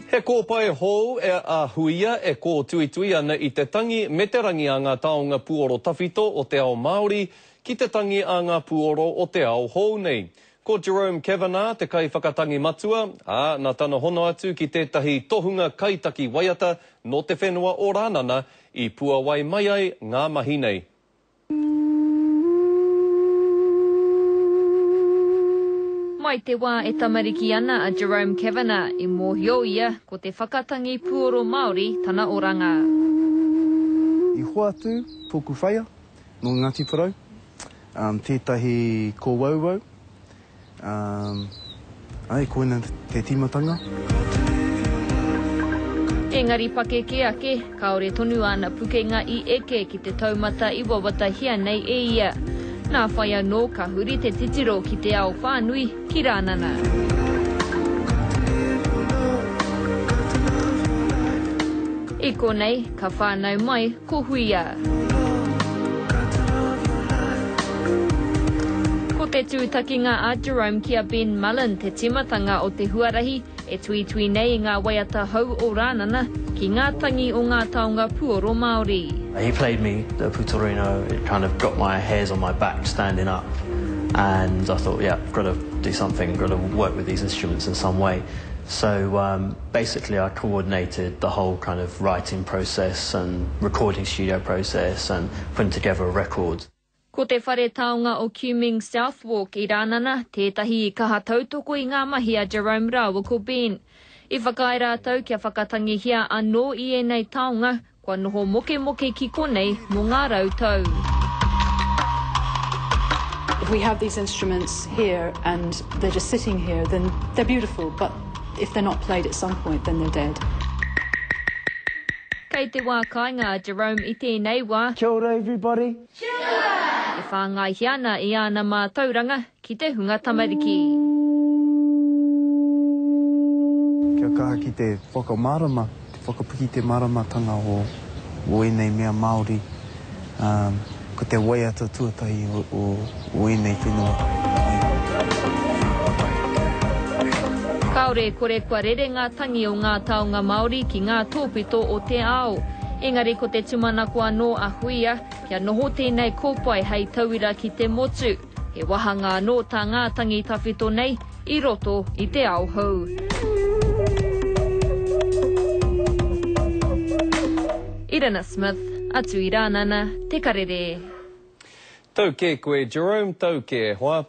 He kōpai hou e a huia e kō tui ana I te tangi me te rangi a ngā taonga puoro tawhito o te ao Māori ki te tangi a ngā puoro o te ao hou nei. Ko Jerome Kavanagh, te kai whakatangi matua, nā tana hono atu ki tētahi tohunga kaitaki waiata no te whenua o Rānana I Puawai mai ai ngā mahi nei. Mai te wā e tamariki ana a Jerome Kavanagh I mōhio ia ko te whakatangi puoro Māori tana oranga. I hoa atu, tōku whaia, no Ngāti Porou, tētahi ko wauwau, koina te timatanga. Engari pake ke ake, kaore tonu ana pukenga I eke ki te taumata I wawata hia nei e ia. Nā whai anō ka huri te titiro ki te ao whānui ki Rānana. I konei, ka whānau mai ko huia. Ko te tūtakinga a Jerome ki a Ben Mullen te timatanga o te huarahi, e tui nei ngā waiata hou o Rānana ki ngā tangi o ngā taonga puoro Māori. He played me the Putorino, it kind of got my hairs on my back standing up, and I thought, yeah, I've got to do something, got to work with these instruments in some way. So basically I coordinated the whole kind of writing process and recording studio process and putting together a record. Ko te whare taonga o Cuming Southwark I Rānana, tētahi I kaha tautoko I ngā mahi a Jerome Rawa ko Ben. I whakai rātou kia whakatangi hia anō I nei taonga, kua noho moke ki konei mō ngā rautau. If we have these instruments here and they're just sitting here, then they're beautiful, but if they're not played at some point, then they're dead. Kei te wā kāinga Jerome I tēnei wā. Kia ora, everybody. Kia ora! E whāngai hiana I ana mā tauranga ki te hunga tamariki. Kia kaha ki te whakamārama, te whakapuki te māramatanga o enei mea Māori, ko te waiata tuatahi o enei whenua. Kaore kore kua rere ngā tangi o ngā taonga Māori ki ngā tōpito o te ao. Engari ko te tumanako anō a huia, kia noho tēnei kōpai hei tauira ki te motu. He wahanga anō tā ngā tangi tawhito nei, I roto I te ao hou. Irina Smith, atu I Rānana, te karere. Tau ke koe Jerome, tau ke hoa.